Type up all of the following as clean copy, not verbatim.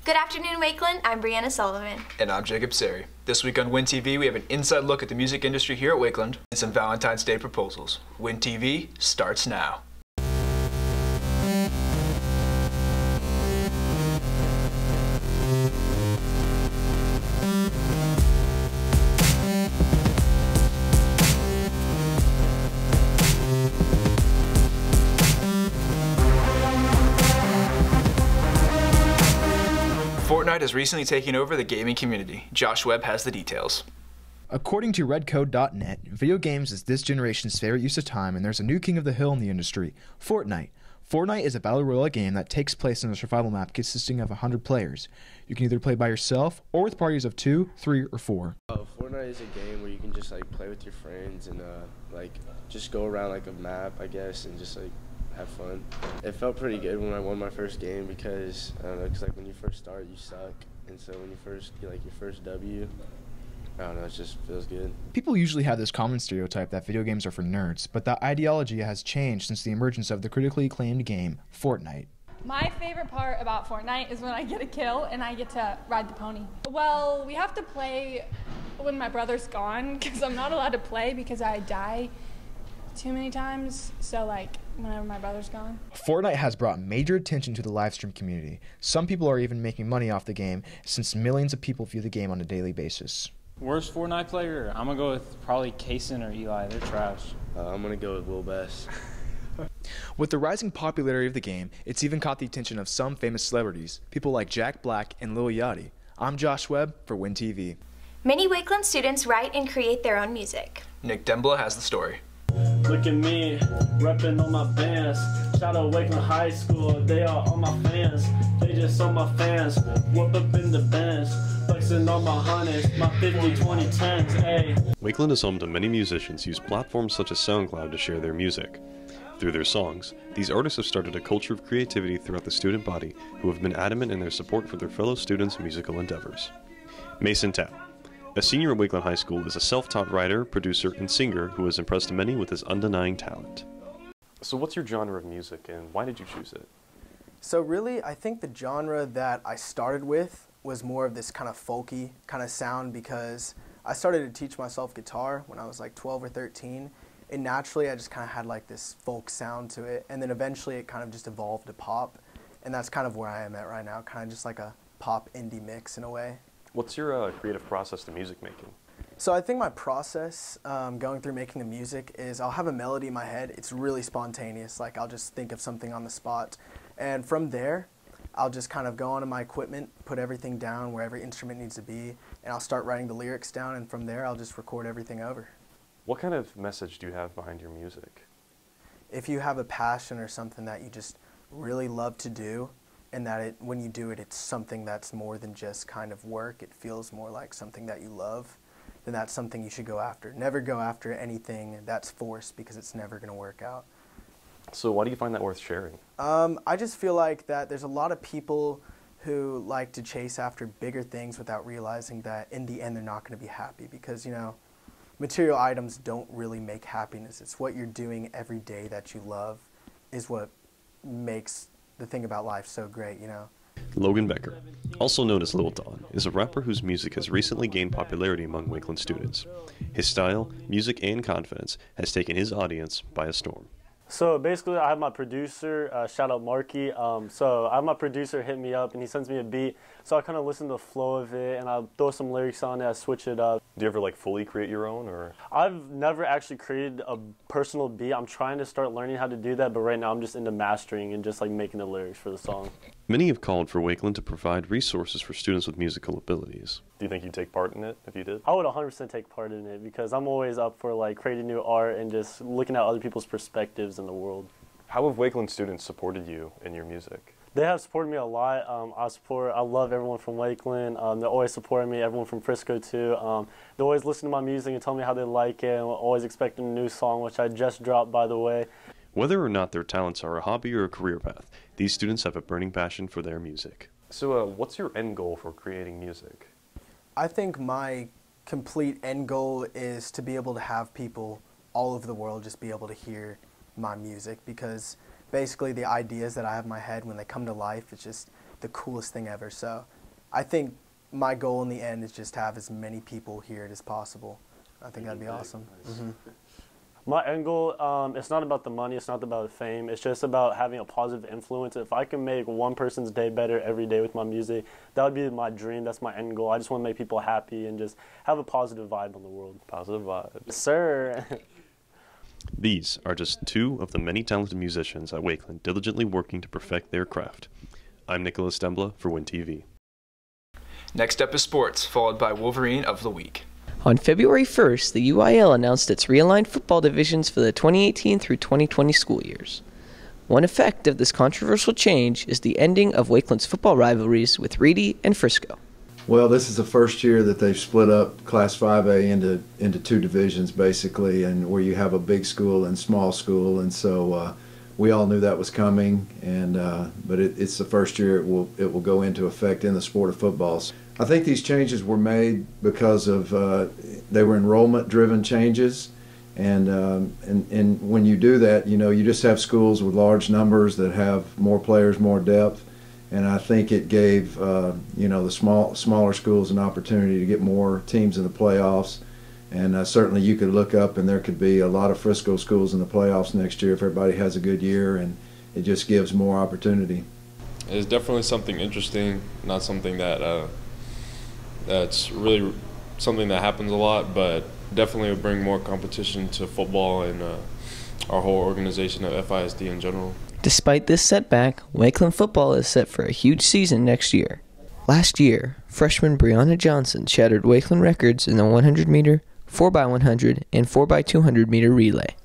Good afternoon, Wakeland. I'm Brianna Sullivan. And I'm Jacob Sari. This week on Win TV, we have an inside look at the music industry here at Wakeland and some Valentine's Day proposals. Win TV starts now. Fortnite has recently taken over the gaming community. Josh Webb has the details. According to redcode.net, video games is this generation's favorite use of time, and there's a new king of the hill in the industry, Fortnite. Fortnite is a battle royale game that takes place in a survival map consisting of 100 players. You can either play by yourself or with parties of 2, 3, or 4. Fortnite is a game where you can just play with your friends and just go around a map, I guess, and just have fun. It felt pretty good when I won my first game because, I don't know, because when you first start, you suck. And so when you first get your first W, I don't know, it just feels good. People usually have this common stereotype that video games are for nerds, but that ideology has changed since the emergence of the critically acclaimed game, Fortnite. My favorite part about Fortnite is when I get a kill and I get to ride the pony. Well, we have to play when my brother's gone because I'm not allowed to play because I die too many times, so whenever my brother's gone. Fortnite has brought major attention to the livestream community. Some people are even making money off the game since millions of people view the game on a daily basis. Worst Fortnite player? I'm going to go with probably Kaysen or Eli. They're trash. I'm going to go with Will Best. With the rising popularity of the game, it's even caught the attention of some famous celebrities, people like Jack Black and Lil Yachty. I'm Josh Webb for Win TV. MiniWakeland students write and create their own music. Nick Dembla has the story. Look at me, repping on my bands. Shout out Wakeland High School, they are all my fans. They just all my fans, whoop up in the bands. Flexing on my hundreds, my 50, 20, 10s, ayy. Wakeland is home to many musicians use platforms such as SoundCloud to share their music. Through their songs, these artists have started a culture of creativity throughout the student body who have been adamant in their support for their fellow students' musical endeavors. Mason Tapp, a senior at Wakeland High School, is a self-taught writer, producer, and singer who has impressed many with his undenying talent. So what's your genre of music, and why did you choose it? So really, I think the genre that I started with was more of this kind of folky kind of sound because I started to teach myself guitar when I was 12 or 13, and naturally I just kind of had this folk sound to it, and then eventually it kind of just evolved to pop, and that's kind of where I am at right now, kind of just like a pop indie mix in a way. What's your creative process to music making? So I think my process going through making the music is I'll have a melody in my head. It's really spontaneous. I'll just think of something on the spot. And from there, I'll just kind of go onto my equipment, put everything down where every instrument needs to be, and I'll start writing the lyrics down, and from there I'll just record everything over. What kind of message do you have behind your music? If you have a passion or something that you just really love to do, and that when you do it, it's something that's more than just kind of work, it feels more like something that you love, then that's something you should go after. Never go after anything that's forced because it's never going to work out. So why do you find that worth sharing? I just feel like that there's a lot of people who like to chase after bigger things without realizing that in the end they're not going to be happy because, material items don't really make happiness. It's what you're doing every day that you love is what makes the thing about life so great, Logan Becker, also known as Lil Don, is a rapper whose music has recently gained popularity among Wakeland students. His style, music, and confidence has taken his audience by a storm. So basically, I have my producer, shout out Marky. So I have my producer hit me up and he sends me a beat. So I kind of listen to the flow of it and I'll throw some lyrics on it, I switch it up. Do you ever fully create your own, or? I've never actually created a personal beat. I'm trying to start learning how to do that, but right now I'm just into mastering and just making the lyrics for the song. Many have called for Wakeland to provide resources for students with musical abilities. Do you think you'd take part in it if you did? I would 100% take part in it because I'm always up for creating new art and just looking at other people's perspectives in the world. How have Wakeland students supported you in your music? They have supported me a lot. I love everyone from Wakeland. They're always supporting me, everyone from Frisco too. They always listen to my music and tell me how they like it, and always expecting a new song, which I just dropped, by the way. Whether or not their talents are a hobby or a career path, these students have a burning passion for their music. So what's your end goal for creating music? I think my complete end goal is to be able to have people all over the world just be able to hear my music, because basically the ideas that I have in my head, when they come to life, it's just the coolest thing ever. So I think my goal in the end is just to have as many people hear it as possible. I think that'd be awesome. Mm-hmm. My end goal, it's not about the money, it's not about the fame, it's just about having a positive influence. If I can make one person's day better every day with my music, that would be my dream, that's my end goal. I just want to make people happy and just have a positive vibe on the world. Positive vibes. Sir. These are just two of the many talented musicians at Wakeland diligently working to perfect their craft. I'm Nicholas Dembla for Win TV. Next up is sports, followed by Wolverine of the Week. On February 1st, the UIL announced its realigned football divisions for the 2018 through 2020 school years. One effect of this controversial change is the ending of Wakeland's football rivalries with Reedy and Frisco. Well, this is the first year that they've split up Class 5A into two divisions, basically, and where you have a big school and small school, and so we all knew that was coming, and but it's the first year it will go into effect in the sport of football. I think these changes were made because of they were enrollment-driven changes, and when you do that, you know, you just have schools with large numbers that have more players, more depth, and I think it gave you know, the smaller schools an opportunity to get more teams in the playoffs, and certainly you could look up and there could be a lot of Frisco schools in the playoffs next year if everybody has a good year, and it just gives more opportunity. It's definitely something interesting, not something that that's really something that happens a lot, but definitely will bring more competition to football and our whole organization of FISD in general. Despite this setback, Wakeland football is set for a huge season next year. Last year, freshman Brianna Johnson shattered Wakeland records in the 100-meter, 4x100, and 4x200 meter relay.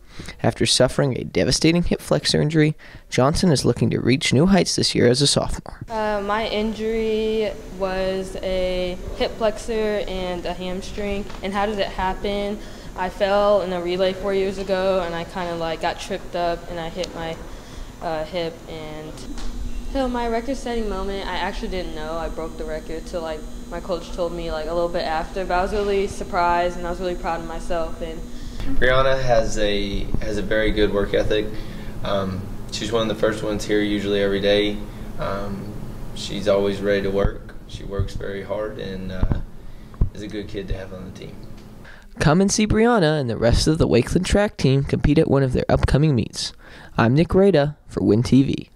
After suffering a devastating hip flexor injury, Johnson is looking to reach new heights this year as a sophomore. My injury was a hip flexor and a hamstring. And how did it happen? I fell in a relay 4 years ago, and I kind of like got tripped up, and I hit my hip. And so my record-setting moment, I actually didn't know I broke the record till like my coach told me like a little bit after. But I was really surprised, and I was really proud of myself. And Brianna has a very good work ethic. She's one of the first ones here usually every day. She's always ready to work. She works very hard and is a good kid to have on the team. Come and see Brianna and the rest of the Wakeland track team compete at one of their upcoming meets. I'm Nick Rada for Win TV.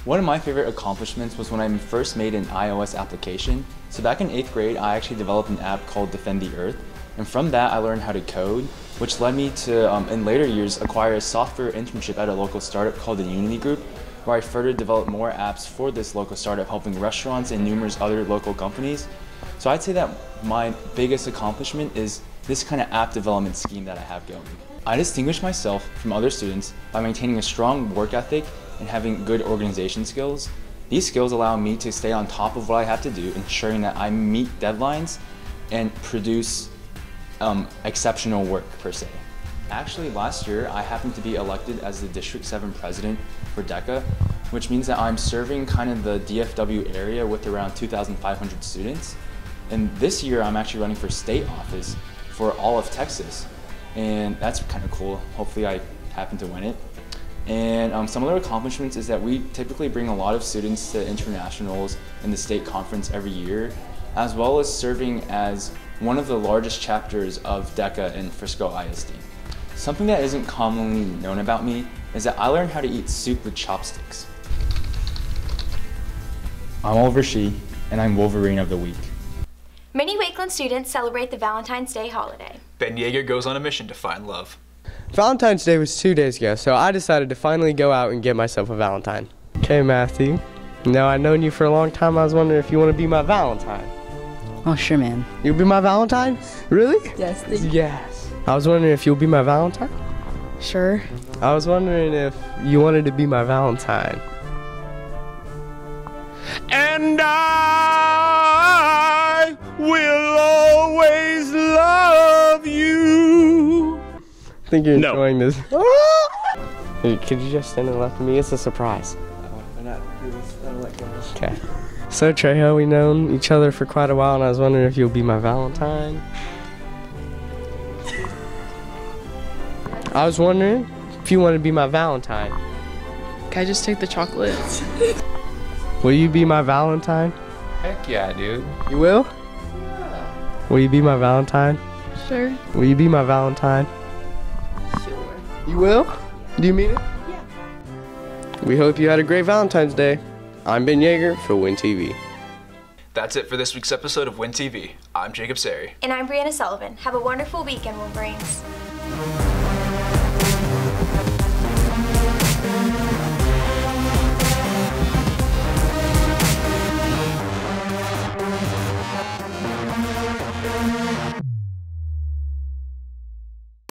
One of my favorite accomplishments was when I first made an iOS application. So back in 8th grade, I actually developed an app called Defend the Earth. And from that, I learned how to code, which led me to, in later years, acquire a software internship at a local startup called the Unity Group, where I further developed more apps for this local startup, helping restaurants and numerous other local companies. So I'd say that my biggest accomplishment is this kind of app development scheme that I have going. I distinguish myself from other students by maintaining a strong work ethic and having good organization skills. These skills allow me to stay on top of what I have to do, ensuring that I meet deadlines and produce exceptional work per se. Actually, last year I happened to be elected as the District 7 President for DECA, which means that I'm serving kind of the DFW area with around 2,500 students. And this year I'm actually running for state office for all of Texas. And that's kind of cool. Hopefully I happen to win it. And some other accomplishments is that we typically bring a lot of students to internationals and the state conference every year, as well as serving as one of the largest chapters of DECA in Frisco ISD. Something that isn't commonly known about me is that I learned how to eat soup with chopsticks. I'm Oliver Shee, and I'm Wolverine of the Week. MiniWakeland students celebrate the Valentine's Day holiday. Ben Yeager goes on a mission to find love. Valentine's Day was 2 days ago, so I decided to finally go out and get myself a Valentine. Okay, Matthew. Now, I've known you for a long time. I was wondering if you want to be my Valentine. Oh, sure, man. You'll be my Valentine? Really? Yes, thank you. Yes. I was wondering if you'll be my Valentine. Sure. I was wondering if you wanted to be my Valentine. And I will always love you. I think you're enjoying this. Hey, could you just stand and left of me? It's a surprise. Okay. So Trejo, we've known each other for quite a while, and I was wondering if you'll be my Valentine. I was wondering If you want to be my Valentine. Can I just take the chocolates? Will you be my Valentine? Heck yeah, dude. You will? Will you be my Valentine? Sure. Will you be my Valentine? Sure. You will? Do you mean it? Yeah. We hope you had a great Valentine's Day. I'm Ben Yeager for Win TV. That's it for this week's episode of Win TV. I'm Jacob Sari. And I'm Brianna Sullivan. Have a wonderful weekend, Wolverines.